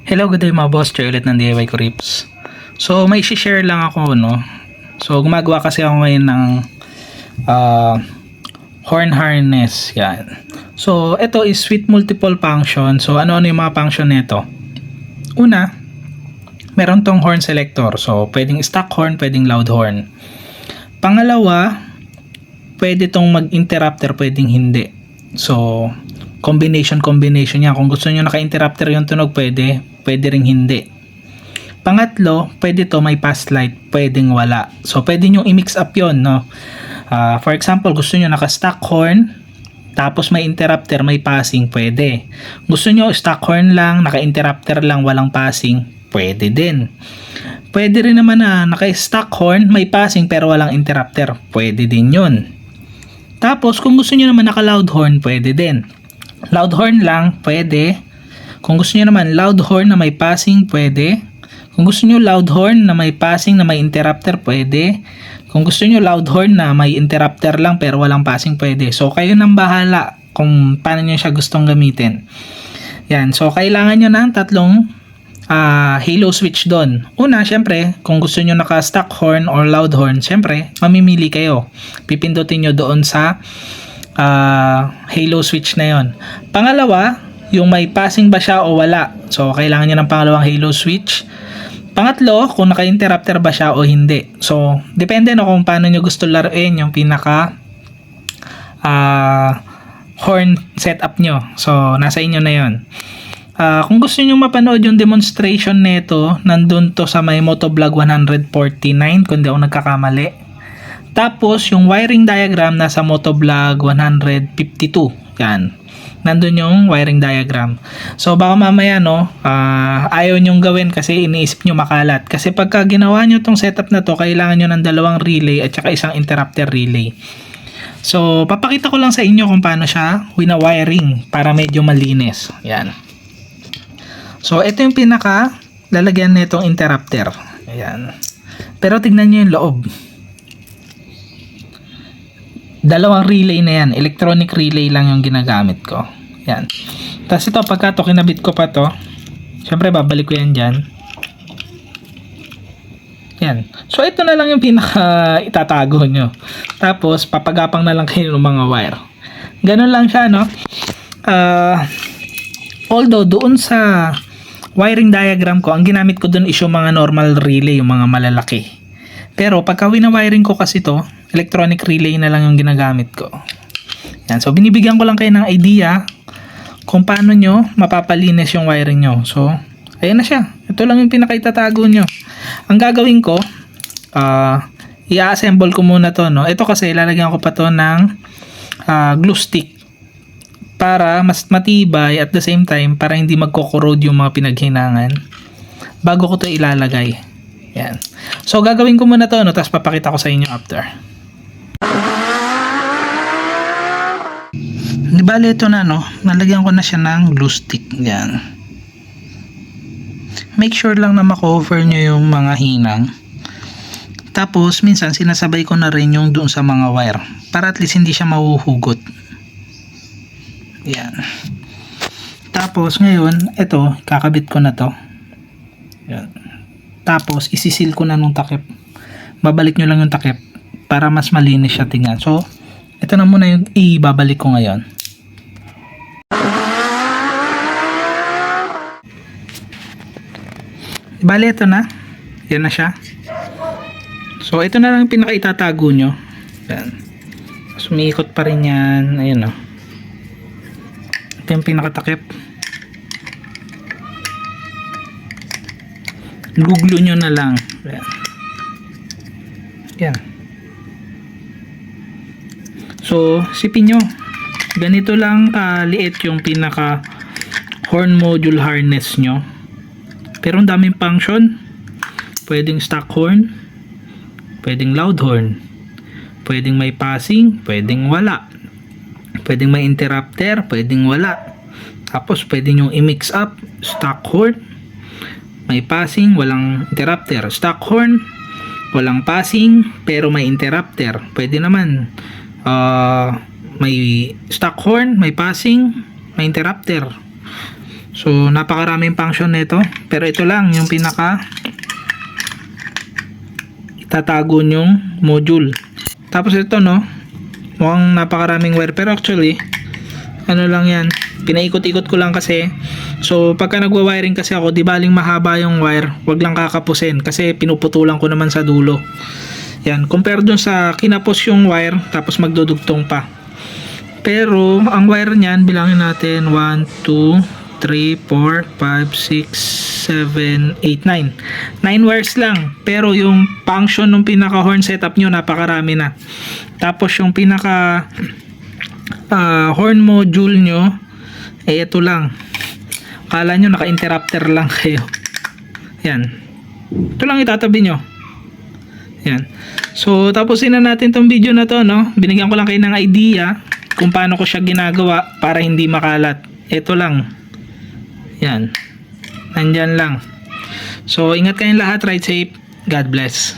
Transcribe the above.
Hello, good day mga boss. Joy ulit ng DIY ko Rips. So, may share lang ako, no? So, gumagawa kasi ako ngayon ng horn harness. Yan. So, ito is with multiple function. So, ano-ano yung mga function nito? Una, meron tong horn selector. So, pwedeng stock horn, pwedeng loud horn. Pangalawa, pwede tong mag-interrupter, pwedeng hindi. So, combination niya. Kung gusto niyo naka-interrupter yung tunog, pwede ring hindi. Pangatlo, pwede to may pass light, pwedeng wala. So, pwede nyo i-mix up yon, no? For example, gusto nyo naka-stock horn, tapos may interrupter, may passing, pwede. Gusto nyo stock horn lang, naka-interrupter lang, walang passing, pwede din. Pwede rin naman na naka-stock horn, may passing pero walang interrupter, pwede din yun. Tapos, kung gusto nyo naman naka-loud horn, pwede din. Loud horn lang, pwede. Kung gusto niyo naman loud horn na may passing, pwede. Kung gusto niyo loud horn na may passing na may interrupter, pwede. Kung gusto niyo loud horn na may interrupter lang pero walang passing, pwede. So, kayo nang bahala kung paano niyo siya gustong gamitin. Yan. So, kailangan niyo ng tatlong halo switch doon. Una, syempre, kung gusto niyo naka-stock horn or loud horn, syempre, mamimili kayo. Pipindutin niyo doon sa halo switch na yon. Pangalawa, yung may passing ba siya o wala. So, kailangan nyo ng pangalawang halo switch. Pangatlo, kung naka-interrupter ba siya o hindi. So, depende no kung paano nyo gusto laruin yung pinaka horn setup nyo. So, nasa inyo na yon. Kung gusto nyo mapanood yung demonstration nito, nandun to sa may Motovlog 149 kung di ako nagkakamali. Tapos, yung wiring diagram nasa Motovlog 152. Yan. Nandun yung wiring diagram. So, baka mamaya, no, ayaw nyong gawin kasi iniisip nyo makalat. Kasi pagka ginawa nyo tong setup na to, kailangan nyo ng dalawang relay at saka isang interrupter relay. So, papakita ko lang sa inyo kung paano siya wina-wiring para medyo malinis. Yan. So, ito yung pinaka lalagyan nitong interrupter. Ayan. Pero tignan nyo yung loob. Dalawang relay na yan. Electronic relay lang yung ginagamit ko. Yan. Tapos ito, pagka to kinabit ko pa to, syempre babalik ko yan dyan. Yan. So, ito na lang yung pinaka itatago nyo. Tapos, papagapang na lang kayo ng mga wire. Ganun lang siya, no? Although, doon sa wiring diagram ko, ang ginamit ko doon is yung mga normal relay, yung mga malalaki. Pero, pagka wina-wiring ko kasi to, electronic relay na lang yung ginagamit ko. Yan. So, binibigyan ko lang kayo ng idea kung paano nyo mapapalinis yung wiring nyo. So, ayan na siya. Ito lang yung pinakaitatago nyo. Ang gagawin ko, i-assemble ko muna to, no? Ito kasi, lalagyan ko pa to ng glue stick para mas matibay at the same time, para hindi magko-corrode yung mga pinaghinangan bago ko to ilalagay. Yan. So, gagawin ko muna to, no? Tapos papakita ko sa inyo after. Di bale ito na, no? Nalagyan ko na siya ng glue stick. Yan. Make sure lang na makover nyo yung mga hinang. Tapos, minsan sinasabay ko na rin yung doon sa mga wire. Para at least hindi siya mahuhugot. Yan. Tapos, ngayon, ito, kakabit ko na to. Yan. Tapos, isisil ko na nung takip. Babalik nyo lang yung takip para mas malinis siya tingnan. So, ito na muna yung ibabalik ko ngayon. Bale, ito na. Yan na siya. So, ito na lang yung pinaka-itatago nyo. Yan. Sumiikot pa rin yan. Ayun, o. Ito yung pinakatakip. Google nyo na lang. Yan. Yan. So, sipin nyo. Ganito lang kaliit yung pinaka horn module harness nyo. Pero ang daming function. Pwedeng stock horn, pwedeng loud horn, pwedeng may passing, pwedeng wala, pwedeng may interrupter, pwedeng wala. Tapos pwedeng yung i-mix up stock horn, may passing, walang interrupter, stock horn, walang passing pero may interrupter. Pwede naman may stock horn, may passing, may interrupter. So, napakaraming function nito. Pero ito lang, yung pinaka itatago nyong module. Tapos ito, no, mukhang napakaraming wire. Pero actually, ano lang yan, pinaikot-ikot ko lang kasi. So, pagka nagwa-wiring kasi ako, di baling mahaba yung wire, wag lang kakapusin kasi pinuputulan ko naman sa dulo. Yan, compare dun sa kinapos yung wire, tapos magdudugtong pa. Pero, ang wire niyan, bilangin natin, 1, 2, 3, 4, 5, 6, 7, 8, 9. 9 wires lang. Pero yung function ng pinaka horn setup nyo, napakarami na. Tapos yung pinaka horn module nyo, ito lang. Kala nyo naka-interrupter lang kayo. Yan. Ito lang itatabi nyo. Yan. So, tapusin na natin tong video na to, no? Binigyan ko lang kayo ng idea kung paano ko siya ginagawa para hindi makalat. Ito lang. Yan. Nandyan lang. So, ingat kayong lahat. Ride safe. God bless.